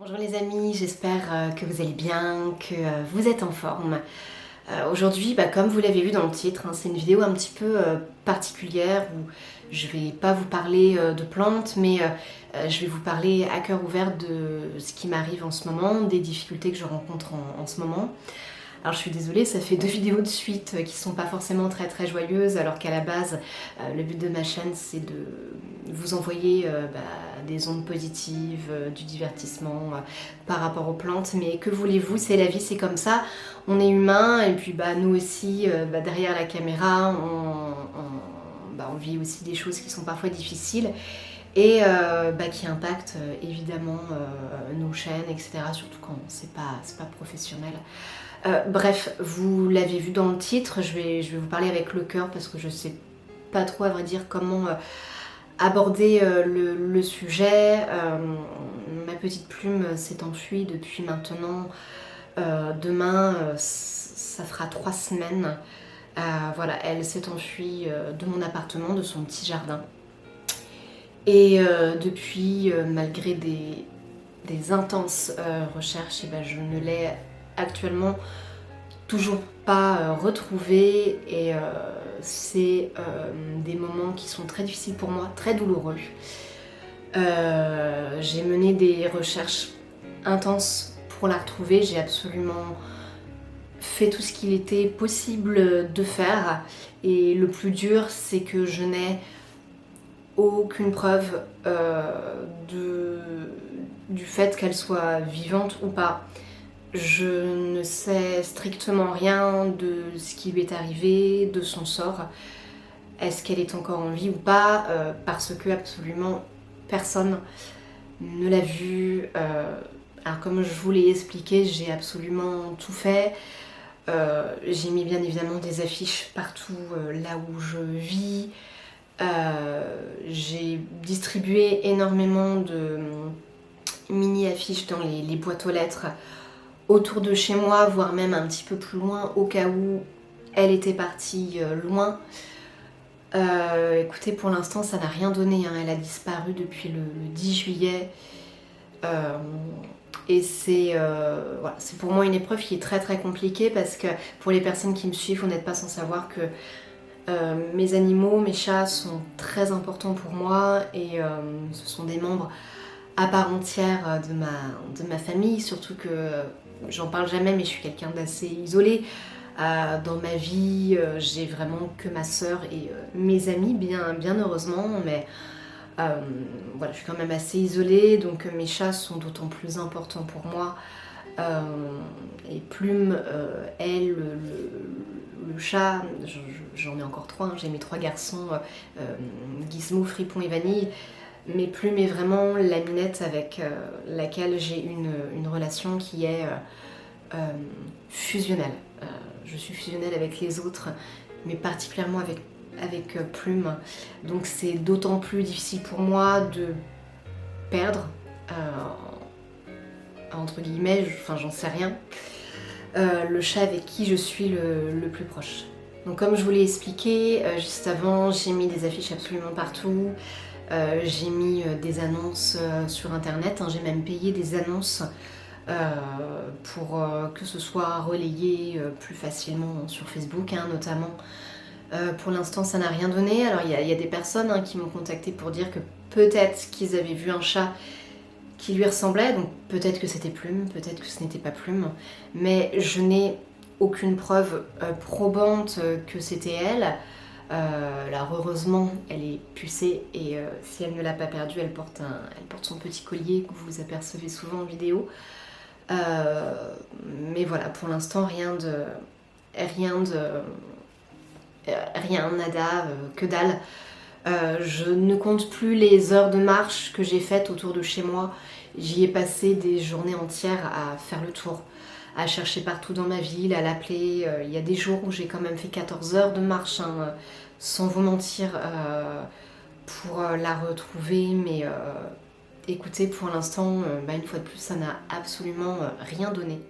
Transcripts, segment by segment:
Bonjour les amis, j'espère que vous allez bien, que vous êtes en forme. Aujourd'hui, comme vous l'avez vu dans le titre, c'est une vidéo un petit peu particulière où je vais pas vous parler de plantes, mais je vais vous parler à cœur ouvert de ce qui m'arrive en ce moment, des difficultés que je rencontre en ce moment. Alors je suis désolée, ça fait 2 vidéos de suite qui sont pas forcément très joyeuses, alors qu'à la base, le but de ma chaîne c'est de vous envoyer des ondes positives, du divertissement par rapport aux plantes. Mais que voulez-vous, c'est la vie, c'est comme ça. On est humain et puis nous aussi, derrière la caméra, on vit aussi des choses qui sont parfois difficiles et qui impactent évidemment nos chaînes, etc. Surtout quand c'est pas professionnel. Bref, vous l'avez vu dans le titre, je vais vous parler avec le cœur parce que je sais pas trop à vrai dire comment aborder le sujet. Ma petite plume s'est enfuie depuis maintenant. Demain, ça fera 3 semaines. Voilà, elle s'est enfuie de mon appartement, de son petit jardin. Et depuis, malgré des intenses recherches, je ne l'ai actuellement toujours pas retrouvée et c'est des moments qui sont très difficiles pour moi, très douloureux. J'ai mené des recherches intenses pour la retrouver, j'ai absolument fait tout ce qu'il était possible de faire et le plus dur c'est que je n'ai aucune preuve du fait qu'elle soit vivante ou pas. Je ne sais strictement rien de ce qui lui est arrivé, de son sort. Est-ce qu'elle est encore en vie ou pas parce que absolument personne ne l'a vue. Alors comme je vous l'ai expliqué, j'ai absolument tout fait. J'ai mis bien évidemment des affiches partout là où je vis. J'ai distribué énormément de mini-affiches dans les boîtes aux lettres autour de chez moi, voire même un petit peu plus loin, au cas où elle était partie loin. Écoutez, pour l'instant, ça n'a rien donné, elle a disparu depuis le 10 juillet. Et c'est pour moi une épreuve qui est très compliquée parce que pour les personnes qui me suivent, vous n'êtes pas sans savoir que mes animaux, mes chats sont très importants pour moi et ce sont des membres à part entière de ma famille, surtout que j'en parle jamais mais je suis quelqu'un d'assez isolé. Dans ma vie, j'ai vraiment que ma sœur et mes amis, bien heureusement, mais je suis quand même assez isolée, donc mes chats sont d'autant plus importants pour moi. Et Plume, elle, le chat, j'en ai encore 3, j'ai mes 3 garçons, Gizmo, Fripon et Vanille. Mais Plume est vraiment la minette avec laquelle j'ai une relation qui est fusionnelle. Je suis fusionnelle avec les autres, mais particulièrement avec Plume. Donc c'est d'autant plus difficile pour moi de perdre, entre guillemets, j'en sais rien, le chat avec qui je suis le plus proche. Donc comme je vous l'ai expliqué juste avant, j'ai mis des affiches absolument partout. J'ai mis des annonces sur internet, j'ai même payé des annonces pour que ce soit relayé plus facilement sur Facebook notamment. Pour l'instant ça n'a rien donné. Alors il y a des personnes qui m'ont contacté pour dire que peut-être qu'ils avaient vu un chat qui lui ressemblait, donc peut-être que c'était Plume, peut-être que ce n'était pas Plume, mais je n'ai aucune preuve probante que c'était elle. Alors heureusement elle est pucée et si elle ne l'a pas perdue, elle porte son petit collier que vous apercevez souvent en vidéo. Mais voilà, pour l'instant rien, nada, que dalle. Je ne compte plus les heures de marche que j'ai faites autour de chez moi. J'y ai passé des journées entières à faire le tour, à chercher partout dans ma ville, à l'appeler. Il y a des jours où j'ai quand même fait 14 heures de marche, sans vous mentir, pour la retrouver. Mais écoutez, pour l'instant, une fois de plus, ça n'a absolument rien donné.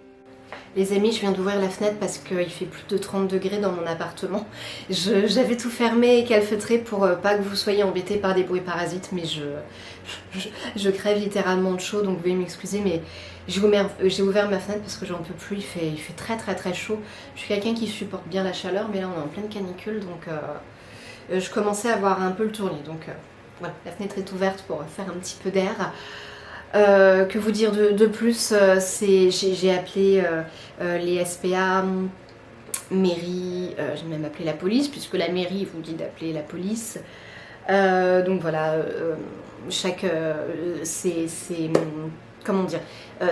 Les amis, je viens d'ouvrir la fenêtre parce qu'il fait plus de 30 degrés dans mon appartement. J'avais tout fermé et calfeutré pour pas que vous soyez embêtés par des bruits parasites, mais je crève littéralement de chaud, donc veuillez m'excuser, mais j'ai ouvert ma fenêtre parce que j'en peux plus, il fait très très très chaud. Je suis quelqu'un qui supporte bien la chaleur, mais là on est en pleine canicule, donc je commençais à avoir un peu le tournis. Donc voilà, la fenêtre est ouverte pour faire un petit peu d'air. Que vous dire de plus, j'ai appelé les SPA, mairie, j'ai même appelé la police, puisque la mairie vous dit d'appeler la police. Donc voilà, comment dire,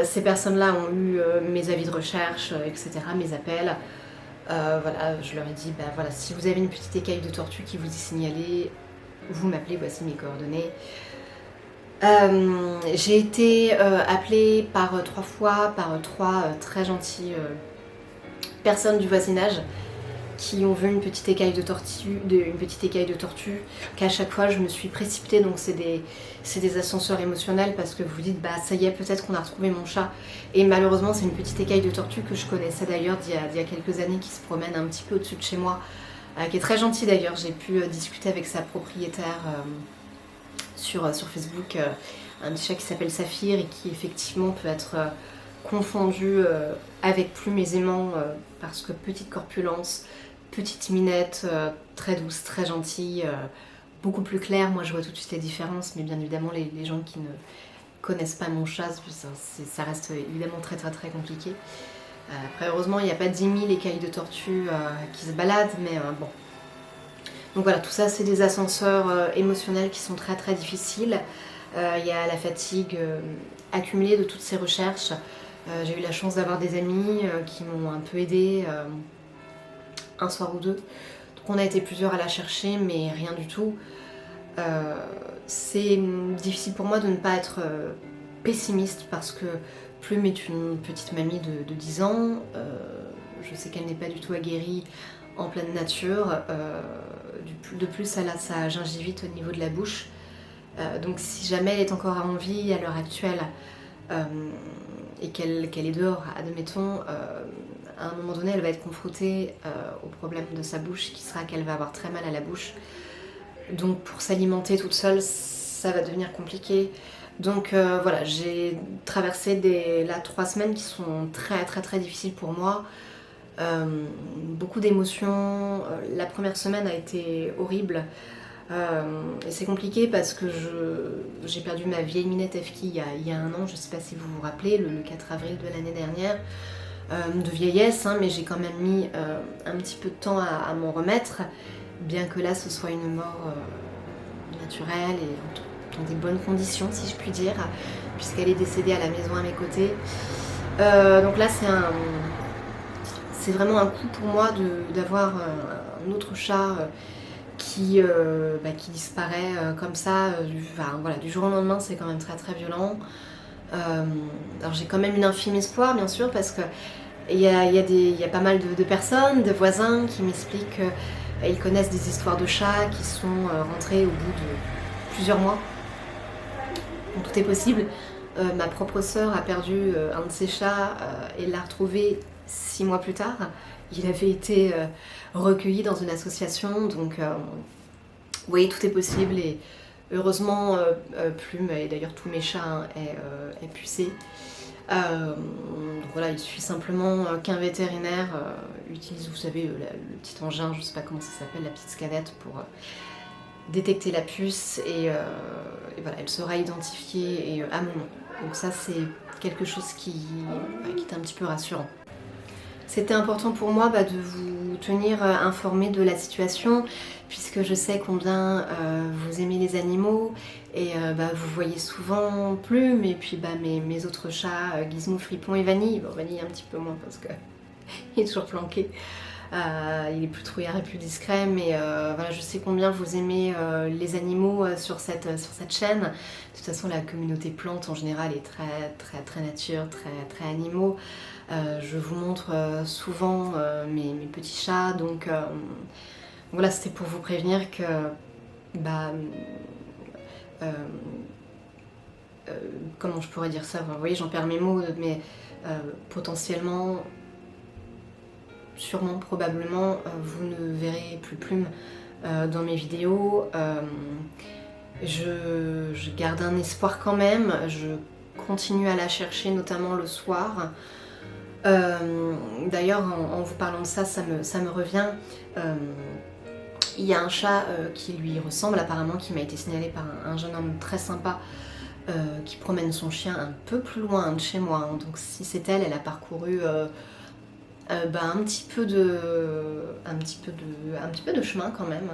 ces personnes-là ont eu mes avis de recherche, etc., mes appels. Voilà, je leur ai dit, bah voilà, si vous avez une petite écaille de tortue qui vous est signalée, vous m'appelez, voici mes coordonnées. J'ai été appelée par 3 fois par 3 très gentilles personnes du voisinage qui ont vu une petite écaille de tortue, qu'à chaque fois je me suis précipitée, donc c'est des ascenseurs émotionnels parce que vous vous dites bah ça y est, peut-être qu'on a retrouvé mon chat, et malheureusement c'est une petite écaille de tortue que je connaissais d'ailleurs d'il y a quelques années, qui se promène un petit peu au-dessus de chez moi, qui est très gentille d'ailleurs. J'ai pu discuter avec sa propriétaire sur Facebook, un petit chat qui s'appelle Saphir et qui effectivement peut être confondu avec plume aisément parce que petite corpulence, petite minette, très douce, très gentille, beaucoup plus claire. Moi je vois tout de suite les différences, mais bien évidemment les gens qui ne connaissent pas mon chat, ça reste évidemment très très très compliqué. Après heureusement il n'y a pas 10 000 écailles de tortue qui se baladent, mais bon. Donc voilà, tout ça c'est des ascenseurs émotionnels qui sont très très difficiles. Il y a la fatigue accumulée de toutes ces recherches. J'ai eu la chance d'avoir des amis qui m'ont un peu aidée un soir ou deux. Donc on a été plusieurs à la chercher, mais rien du tout. C'est difficile pour moi de ne pas être pessimiste parce que Plume est une petite mamie de 10 ans. Je sais qu'elle n'est pas du tout aguerrie en pleine nature. De plus, elle a sa gingivite au niveau de la bouche. Donc si jamais elle est encore en vie à l'heure actuelle et qu'elle est dehors, admettons, à un moment donné elle va être confrontée au problème de sa bouche, qui sera qu'elle va avoir très mal à la bouche. Donc pour s'alimenter toute seule, ça va devenir compliqué. Donc voilà, j'ai traversé 3 semaines qui sont très très très difficiles pour moi. Beaucoup d'émotions. La première semaine a été horrible. Et c'est compliqué parce que j'ai perdu ma vieille minette FK il y a un an, je ne sais pas si vous vous rappelez, le 4 avril de l'année dernière. De vieillesse, hein, mais j'ai quand même mis un petit peu de temps à m'en remettre, bien que là ce soit une mort naturelle et dans des bonnes conditions, si je puis dire, puisqu'elle est décédée à la maison à mes côtés. Donc là c'est vraiment un coup pour moi d'avoir un autre chat qui disparaît comme ça, voilà, du jour au lendemain. C'est quand même très très violent. Alors j'ai quand même une infime espoir, bien sûr, parce que il y a pas mal de personnes, de voisins qui m'expliquent qu'ils connaissent des histoires de chats qui sont rentrés au bout de plusieurs mois. Donc tout est possible. Ma propre sœur a perdu un de ses chats et l'a retrouvé 6 mois plus tard. Il avait été recueilli dans une association, donc vous voyez, tout est possible. Et heureusement, Plume, et d'ailleurs tous mes chats, hein, est pucé. Donc voilà, il suffit simplement qu'un vétérinaire utilise, vous savez, le petit engin, je sais pas comment ça s'appelle, la petite scanette pour détecter la puce, et voilà, elle sera identifiée à mon nom. Donc ça c'est quelque chose qui est un petit peu rassurant. C'était important pour moi de vous tenir informé de la situation, puisque je sais combien vous aimez les animaux, et vous voyez souvent Plume, et puis mes autres chats, Gizmo, Fripon et Vanille. Bon, Vanille un petit peu moins parce que il est toujours planqué. Il est plus trouillard et plus discret, mais voilà, je sais combien vous aimez les animaux sur cette chaîne. De toute façon, la communauté plante en général est très très très nature, très très animaux. Je vous montre souvent mes petits chats, donc voilà, c'était pour vous prévenir que comment je pourrais dire ça, vous voyez, j'en perds mes mots, mais potentiellement, sûrement, probablement, vous ne verrez plus Plume dans mes vidéos. Je garde un espoir quand même, je continue à la chercher, notamment le soir. D'ailleurs, en vous parlant de ça, ça me revient. Il y a un chat qui lui ressemble apparemment, qui m'a été signalé par un jeune homme très sympa qui promène son chien un peu plus loin de chez moi. Donc si c'est elle, elle a parcouru un petit peu de chemin quand même.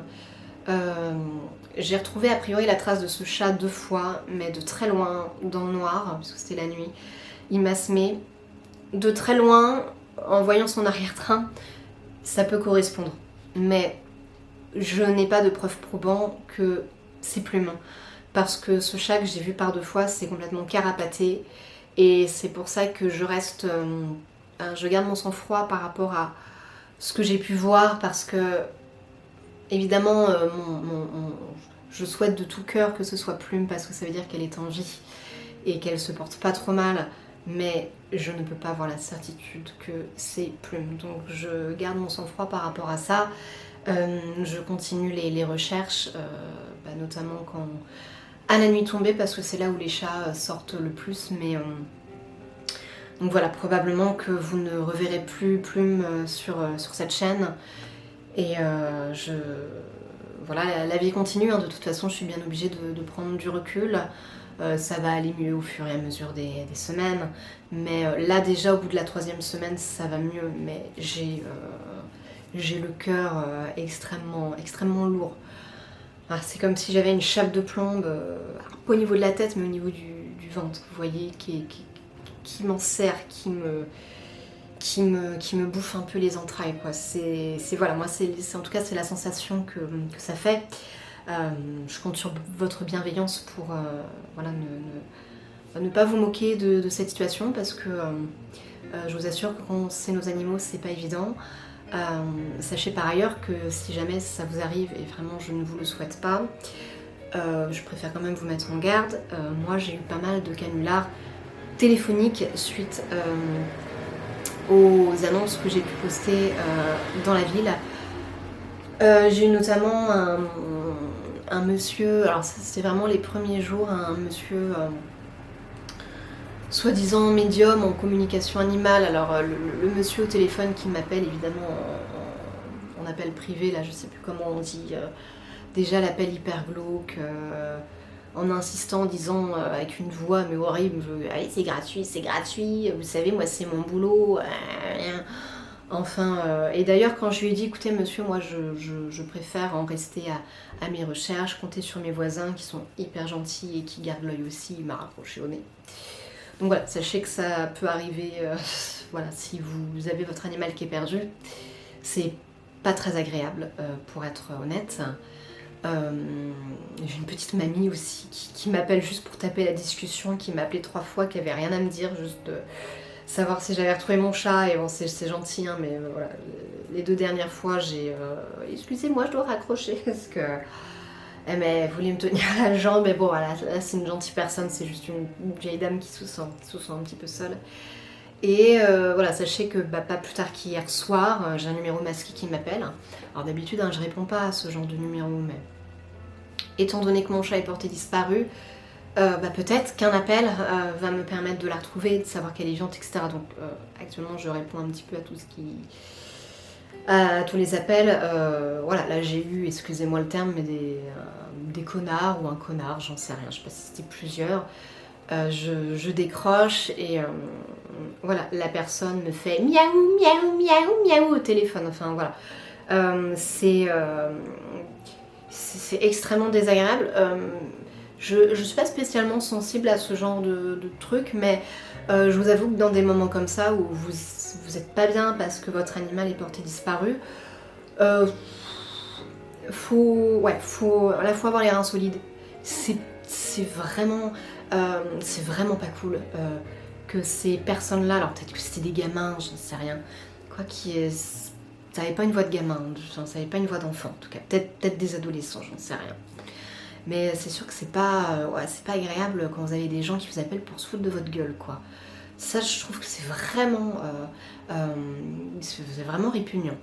J'ai retrouvé a priori la trace de ce chat 2 fois, mais de très loin, dans le noir, puisque c'était la nuit. Il m'a semé de très loin, en voyant son arrière-train, ça peut correspondre. Mais je n'ai pas de preuve probant que c'est Plume. Parce que ce chat que j'ai vu par 2 fois, c'est complètement carapaté. Et c'est pour ça que je reste... je garde mon sang-froid par rapport à ce que j'ai pu voir, parce que évidemment je souhaite de tout cœur que ce soit Plume, parce que ça veut dire qu'elle est en vie et qu'elle se porte pas trop mal, mais je ne peux pas avoir la certitude que c'est Plume. Donc je garde mon sang-froid par rapport à ça. Je continue les recherches, notamment quand à la nuit tombée, parce que c'est là où les chats sortent le plus, mais donc voilà, probablement que vous ne reverrez plus Plume sur cette chaîne. Et voilà, la vie continue, hein. De toute façon, je suis bien obligée de prendre du recul. Ça va aller mieux au fur et à mesure des semaines. Mais là, déjà, au bout de la 3e semaine, ça va mieux. Mais j'ai le cœur extrêmement lourd. C'est comme si j'avais une chape de plomb, pas au niveau de la tête, mais au niveau du ventre, vous voyez, qui m'enserre, qui me bouffe un peu les entrailles, quoi. Voilà, moi, en tout cas, c'est la sensation que ça fait. Je compte sur votre bienveillance pour voilà, ne pas vous moquer de cette situation, parce que je vous assure que quand c'est nos animaux, c'est pas évident. Sachez par ailleurs que si jamais ça vous arrive, et vraiment je ne vous le souhaite pas, je préfère quand même vous mettre en garde. Moi, j'ai eu pas mal de canulars téléphoniques suite aux annonces que j'ai pu poster dans la ville. J'ai eu notamment un monsieur, alors ça c'était vraiment les premiers jours, un monsieur soi-disant médium en communication animale. Alors le monsieur au téléphone qui m'appelle, évidemment en appel privé, là je sais plus comment on dit, déjà l'appel hyper glauque, en insistant, en disant avec une voix mais horrible, allez c'est gratuit, vous savez moi c'est mon boulot, enfin, et d'ailleurs quand je lui ai dit écoutez monsieur, moi je préfère en rester à mes recherches, compter sur mes voisins qui sont hyper gentils et qui gardent l'œil aussi, il m'a rapproché au nez. Donc voilà, sachez que ça peut arriver, voilà, si vous avez votre animal qui est perdu, c'est pas très agréable pour être honnête. J'ai une petite mamie aussi qui m'appelle juste pour taper la discussion, qui m'a appelé 3 fois, qui avait rien à me dire, juste savoir si j'avais retrouvé mon chat, et bon c'est gentil, hein, mais voilà, les 2 dernières fois j'ai excusez-moi je dois raccrocher parce que elle voulait me tenir la jambe, mais bon voilà, là c'est une gentille personne, c'est juste une vieille dame qui se sent un petit peu seule. Et voilà, sachez que pas plus tard qu'hier soir, j'ai un numéro masqué qui m'appelle. Alors d'habitude je réponds pas à ce genre de numéro, mais étant donné que mon chat est porté disparu, peut-être qu'un appel va me permettre de la retrouver, de savoir qu'elle est vivante, etc. Donc actuellement je réponds un petit peu à tous les appels. Voilà, là j'ai eu, excusez-moi le terme, mais des connards ou un connard, j'en sais rien, je sais pas si c'était plusieurs. Je décroche et voilà, la personne me fait miaou, miaou, miaou, miaou au téléphone, enfin voilà. C'est extrêmement désagréable. Je suis pas spécialement sensible à ce genre de truc, mais je vous avoue que dans des moments comme ça où vous êtes pas bien parce que votre animal est porté disparu, faut avoir les reins solides. C'est vraiment pas cool que ces personnes-là, alors peut-être que c'était des gamins, j'en sais rien, quoi ça avait pas une voix de gamin, ça avait pas une voix d'enfant en tout cas, peut-être des adolescents, j'en sais rien. Mais c'est sûr que c'est pas, ouais, c'est pas agréable quand vous avez des gens qui vous appellent pour se foutre de votre gueule, quoi. Ça, je trouve que c'est vraiment répugnant.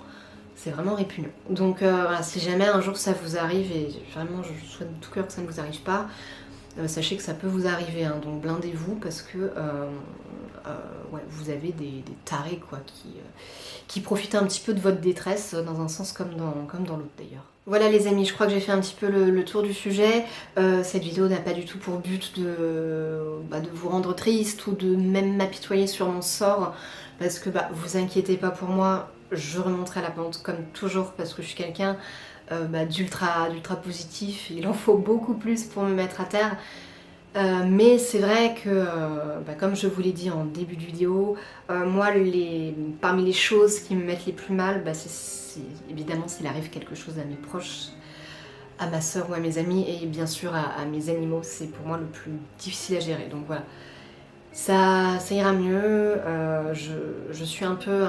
C'est vraiment répugnant. Donc voilà, si jamais un jour ça vous arrive, et vraiment je souhaite de tout cœur que ça ne vous arrive pas, sachez que ça peut vous arriver, hein, donc blindez-vous parce que ouais, vous avez des tarés quoi, qui profitent un petit peu de votre détresse dans un sens comme dans l'autre d'ailleurs. Voilà les amis, je crois que j'ai fait un petit peu le tour du sujet. Cette vidéo n'a pas du tout pour but de vous rendre triste ou de même m'apitoyer sur mon sort parce que vous inquiétez pas pour moi, je remonterai la pente comme toujours parce que je suis quelqu'un d'ultra positif, il en faut beaucoup plus pour me mettre à terre. Mais c'est vrai que, comme je vous l'ai dit en début de vidéo, moi parmi les choses qui me mettent les plus mal, évidemment s'il arrive quelque chose à mes proches, à ma soeur ou à mes amis et bien sûr à mes animaux, c'est pour moi le plus difficile à gérer. Donc voilà, ça ira mieux, je suis un peu...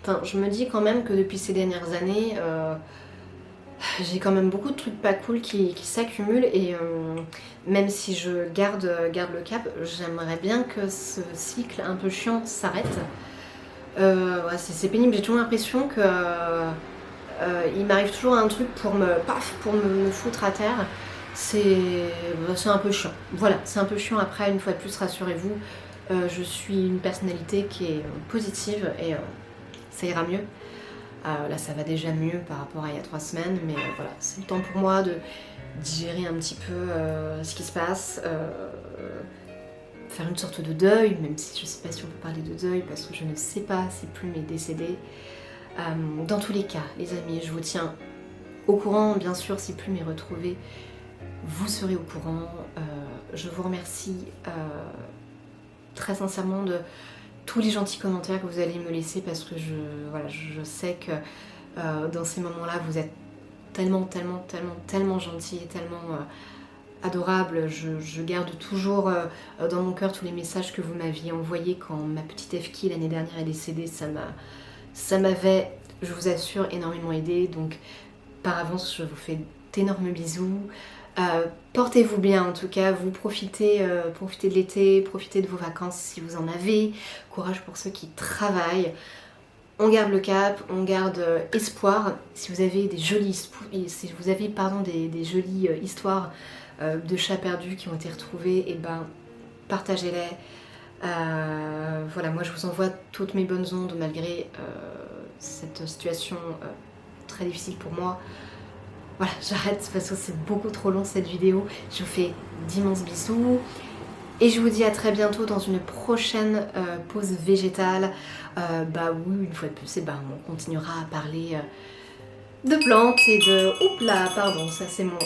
Enfin, je me dis quand même que depuis ces dernières années, j'ai quand même beaucoup de trucs pas cool qui s'accumulent et même si je garde le cap, j'aimerais bien que ce cycle un peu chiant s'arrête. Ouais, c'est pénible, j'ai toujours l'impression que il m'arrive toujours un truc pour me foutre à terre. C'est un peu chiant. Voilà, c'est un peu chiant. Après, une fois de plus, rassurez-vous, je suis une personnalité qui est positive et ça ira mieux. Là ça va déjà mieux par rapport à il y a 3 semaines, mais voilà, c'est le temps pour moi de digérer un petit peu ce qui se passe, faire une sorte de deuil, même si je sais pas si on peut parler de deuil parce que je ne sais pas si Plume est décédée. Dans tous les cas, les amis, je vous tiens au courant, bien sûr, si Plume est retrouvée, vous serez au courant. Je vous remercie très sincèrement de tous les gentils commentaires que vous allez me laisser parce que je sais que dans ces moments-là, vous êtes tellement gentils et tellement adorables. Je garde toujours dans mon cœur tous les messages que vous m'aviez envoyés quand ma petite Efki l'année dernière est décédée. Ça m'avait, je vous assure, énormément aidé. Donc par avance, je vous fais d'énormes bisous. Portez-vous bien en tout cas, vous profitez de l'été, profitez de vos vacances si vous en avez, courage pour ceux qui travaillent, on garde le cap, on garde espoir. Si vous avez des jolies histoires de chats perdus qui ont été retrouvés, et partagez-les. Voilà, moi je vous envoie toutes mes bonnes ondes malgré cette situation très difficile pour moi. Voilà, j'arrête parce que c'est beaucoup trop long cette vidéo. Je vous fais d'immenses bisous. Et je vous dis à très bientôt dans une prochaine pause végétale. Oui, une fois de plus, on continuera à parler de plantes et de... Oups là, pardon, ça c'est mon...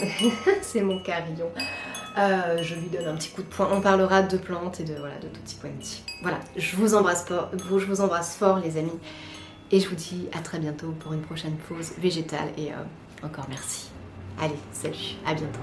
c'est mon carillon. Je lui donne un petit coup de poing. On parlera de plantes et de tutti quanti. Voilà, je vous embrasse fort les amis. Et je vous dis à très bientôt pour une prochaine pause végétale. Et encore merci. Allez, salut, à bientôt.